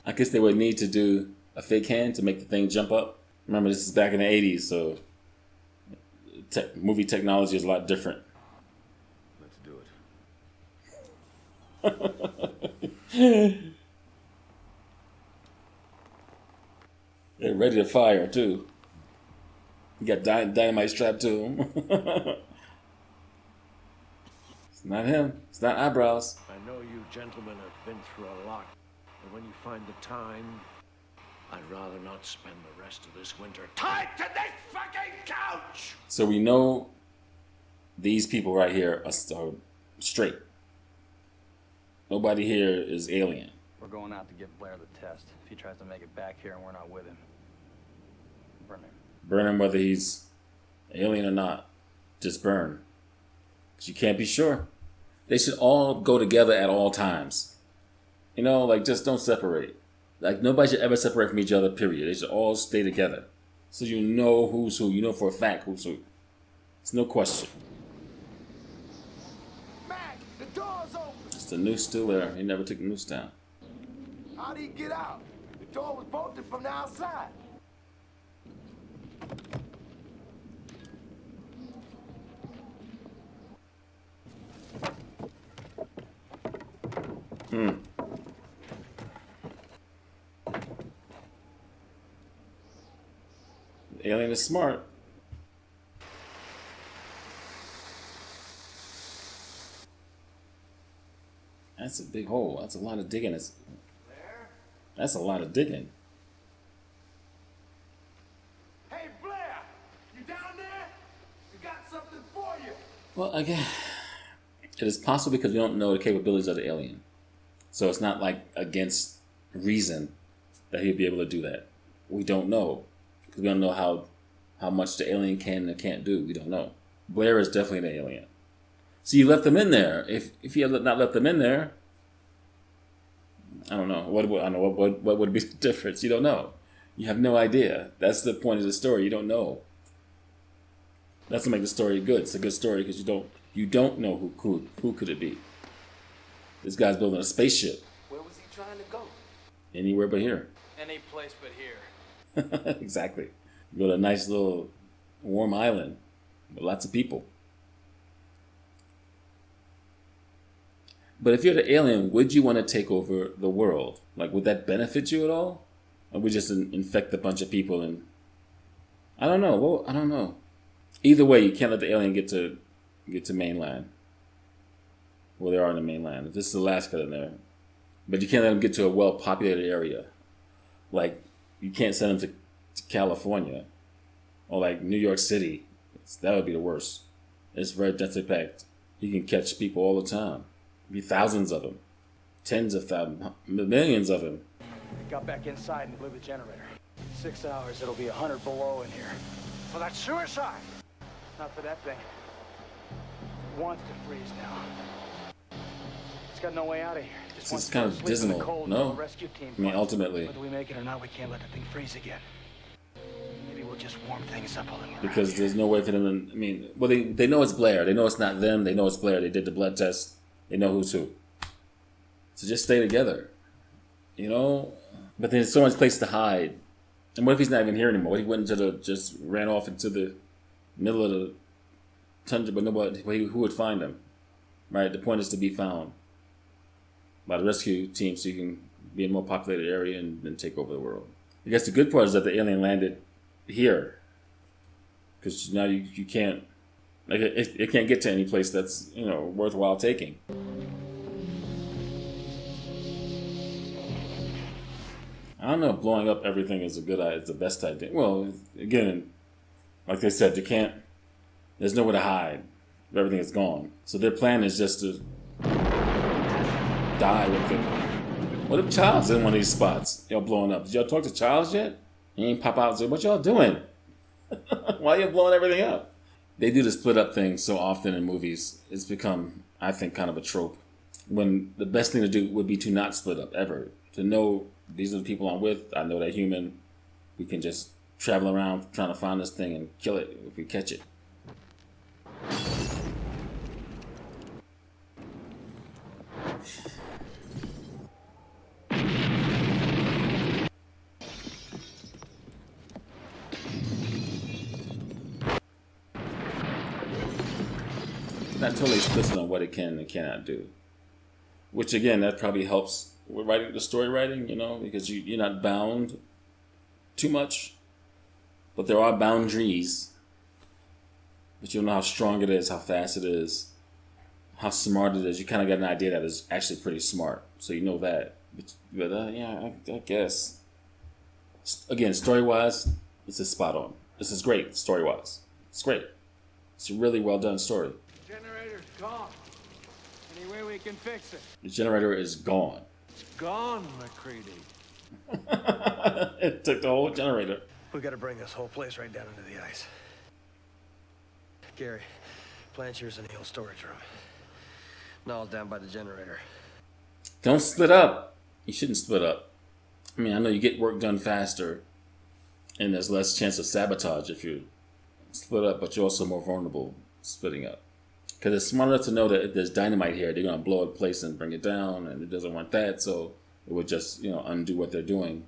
Speaker 1: I guess they would need to do a fake hand to make the thing jump up. Remember, this is back in the 80s, so movie technology is a lot different.
Speaker 7: Let's do it.
Speaker 1: They're ready to fire, too. You got dynamite strapped to him. It's not him. It's not eyebrows.
Speaker 15: I know you gentlemen have been through a lot, but when you find the time, I'd rather not spend the rest of this winter tied to this fucking couch!
Speaker 1: So we know these people right here are straight. Nobody here is alien.
Speaker 12: We're going out to give Blair the test. If he tries to make it back here and we're not with him, burn him.
Speaker 1: Burn him whether he's alien or not. Just burn. Because you can't be sure. They should all go together at all times. You know, like, just don't separate. Like, nobody should ever separate from each other, period. They should all stay together. So you know who's who. You know for a fact who's who. It's no question.
Speaker 11: Mac, the door's open.
Speaker 1: It's the noose still there. He never took the noose down.
Speaker 11: How did he get out? The door was bolted from the outside.
Speaker 1: The alien is smart. That's a big hole. That's a lot of digging. That's a lot of digging.
Speaker 11: Hey, Blair! You down there? We got something for you.
Speaker 1: Well, again, it is possible because we don't know the capabilities of the alien. So it's not like against reason that he'd be able to do that. We don't know. Because we don't know how much the alien can and can't do. We don't know. Blair is definitely an alien. So you left them in there. If you had not left them in there, I don't know. What would be the difference? You don't know. You have no idea. That's the point of the story. You don't know. That's what makes the story good. It's a good story because you don't know who could it be. This guy's building a spaceship.
Speaker 11: Where was he trying to go?
Speaker 1: Anywhere but here.
Speaker 12: Any place but here.
Speaker 1: Exactly. Build a nice little warm island with lots of people. But if you're the alien, would you want to take over the world? Like, would that benefit you at all? Or would you just infect a bunch of people and... I don't know. Well, I don't know. Either way, you can't let the alien get to mainland. Well, they are in the mainland. If this is Alaska, then they're... But you can't let them get to a well-populated area. Like, you can't send them to California. Or like New York City. That would be the worst. It's very densely packed. You can catch people all the time. Be thousands of them. Tens of thousands. Millions of them.
Speaker 12: Got back inside and blew the generator. 6 hours, it'll be 100 below in here.
Speaker 13: Well, that's suicide.
Speaker 12: Not for that thing. It wants to freeze now. It's got no way out of here.
Speaker 1: This is kind of dismal, no? I mean, ultimately.
Speaker 12: Whether we make it or not, we can't let the thing freeze again. Maybe we'll just warm things up a little.
Speaker 1: Because there's no way for them to, I mean, well, they know it's Blair. They know it's not them. They know it's Blair. They did the blood test. They know who's who. So just stay together. You know? But there's so much place to hide. And what if he's not even here anymore? What if he went into just ran off into the middle of the tundra, but nobody, who would find him? Right? The point is to be found by the rescue team so you can be in a more populated area and take over the world. I guess the good part is that the alien landed here. Because now you can't, like, it can't get to any place that's, you know, worthwhile taking. I don't know if blowing up everything is a good idea, it's the best idea. Well, again, like they said, there's nowhere to hide. Everything is gone. So their plan is just to die with it. What if Child's in one of these spots? Y'all blowing up. Did y'all talk to Child's yet? He ain't pop out and say, what y'all doing? Why are you blowing everything up? They do the split up thing so often in movies. It's become, I think, kind of a trope. When the best thing to do would be to not split up, ever. To know these are the people I'm with. I know they're human. We can just travel around trying to find this thing and kill it if we catch it. Not totally explicit on what it can and cannot do. Which again, that probably helps with writing the story writing, you know, because you're not bound too much. But there are boundaries. But you don't know how strong it is, how fast it is, how smart it is. You kind of got an idea that it's actually pretty smart. So you know that. But yeah, I guess. Again, story-wise, this is spot on. This is great, story-wise. It's great. It's a really well-done story.
Speaker 12: Generator's gone. Any way we can fix it?
Speaker 1: The generator is gone.
Speaker 15: It's gone, MacReady.
Speaker 1: It took the whole generator.
Speaker 6: We gotta bring this whole place right down into the ice. Gary, Blanchard's in the old storage room. Nall's down by the generator.
Speaker 1: Don't split up. You shouldn't split up. I mean, I know you get work done faster, and there's less chance of sabotage if you split up, but you're also more vulnerable splitting up. Because it's smart enough to know that if there's dynamite here, they're going to blow a place and bring it down, and it doesn't want that, so it would just, you know, undo what they're doing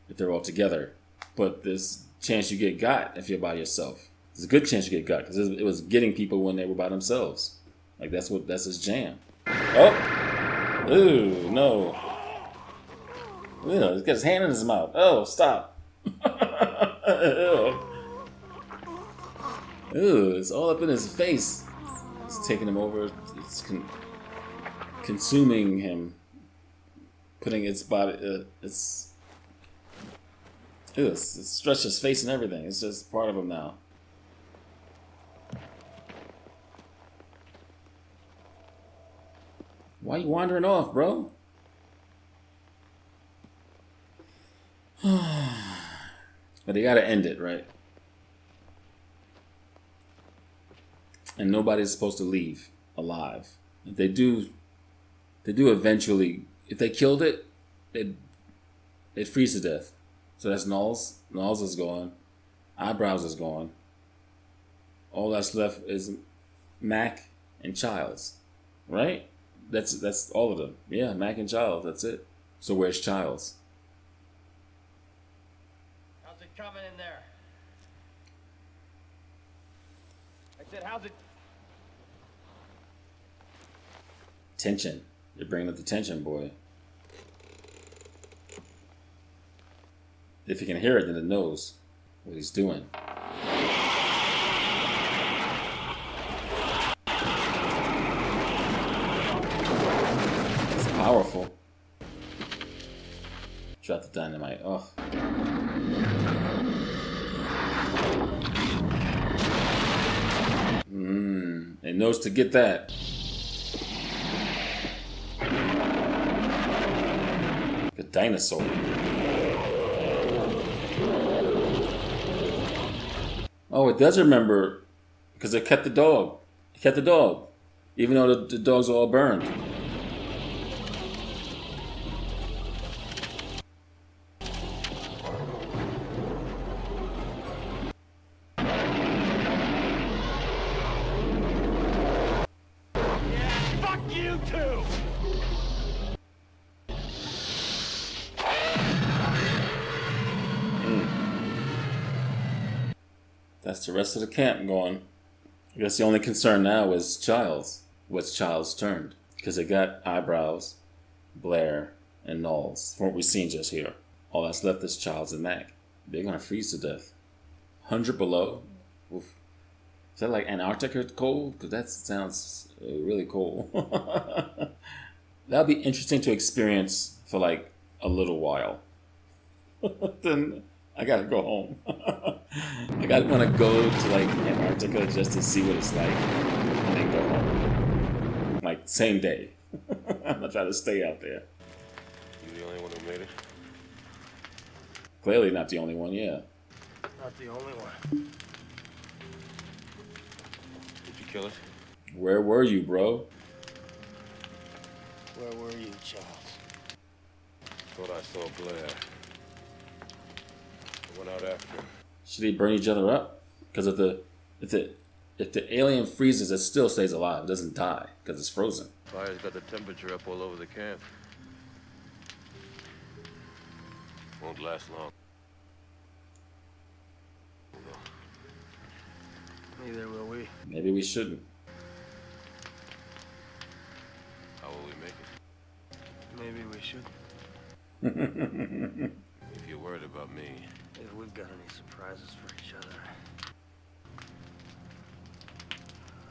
Speaker 1: if they're all together. But there's chance you get got if you're by yourself. There's a good chance you get got, because it was getting people when they were by themselves. Like, that's his jam. Oh! Ooh, no. Ew, he's got his hand in his mouth. Oh, stop. Ew. Ooh, it's all up in his face. It's taking him over. It's consuming him. Putting its body... It's stretched his face and everything. It's just part of him now. Why you wandering off, bro? But they gotta end it, right? And nobody's supposed to leave alive. If they do eventually. If they killed it, it freeze to death. So that's Knowles. Knowles is gone. Eyebrows is gone. All that's left is Mac and Childs, right? That's all of them. Yeah, Mac and Childs. That's it. So where's Childs?
Speaker 11: How's it coming in there? I said, how's it?
Speaker 1: Tension. You're bringing up the tension, boy. If you can hear it, then it knows what he's doing. It's powerful. Drop the dynamite. Oh. It knows to get that. The dinosaur. Oh, it does remember Because they kept the dog. He kept the dog. Even though the dogs were all burned.
Speaker 2: Fuck you too!
Speaker 1: That's the rest of the camp gone. I guess the only concern now is Childs. What's Childs turned? Because they got Eyebrows, Blair, and Knowles from what we've seen just here. All that's left is Childs and Mac. They're gonna freeze to death. 100 below? Oof. Is that like Antarctica cold? Because that sounds really cold. That'll be interesting to experience for like a little while. Then I gotta go home. I gotta want to go to like Antarctica just to see what it's like, and then go home. Like same day. I'm not trying to stay out there.
Speaker 10: You the only one who made it?
Speaker 1: Clearly not the only one, yeah.
Speaker 6: Not the only one.
Speaker 10: Did you kill it?
Speaker 1: Where were you, bro?
Speaker 6: Where were you, Charles?
Speaker 10: Thought I saw Blair. I went out after him.
Speaker 1: Should they burn each other up? Because if the alien freezes, it still stays alive. It doesn't die because it's frozen.
Speaker 10: Fire's got the temperature up all over the camp. Won't last long.
Speaker 6: Neither will we.
Speaker 1: Maybe we shouldn't.
Speaker 10: How will we make it?
Speaker 6: Maybe we should.
Speaker 10: If you're worried about me.
Speaker 6: If we've got any surprises for each other.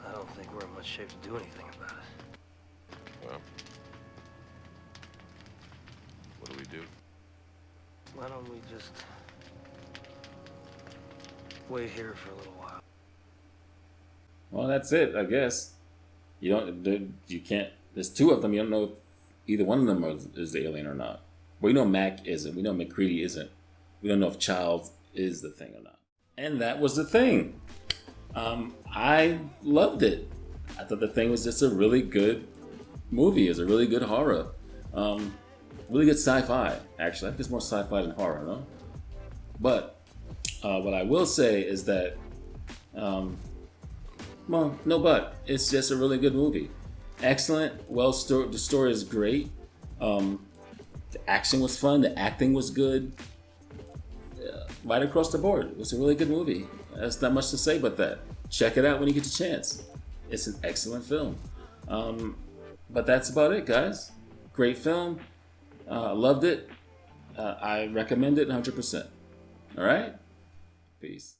Speaker 6: I don't think we're in much shape to do anything about it.
Speaker 10: Well, what do we do?
Speaker 6: Why don't we just wait here for a little while?
Speaker 1: Well, that's it, I guess. You can't. There's two of them. You don't know if either one of them is the alien or not. We know Mac isn't. We know MacReady isn't. We don't know if Childs is the thing or not. And that was the thing. I loved it. I thought the thing was just a really good movie. It's a really good horror. Really good sci-fi, actually. I think it's more sci-fi than horror, no? But what I will say is that, well, no but. It's just a really good movie. Excellent. The story is great. The action was fun. The acting was good. Right across the board. It was a really good movie. There's not much to say but that. Check it out when you get the chance. It's an excellent film. But that's about it, guys. Great film. Loved it. I recommend it 100%. All right? Peace.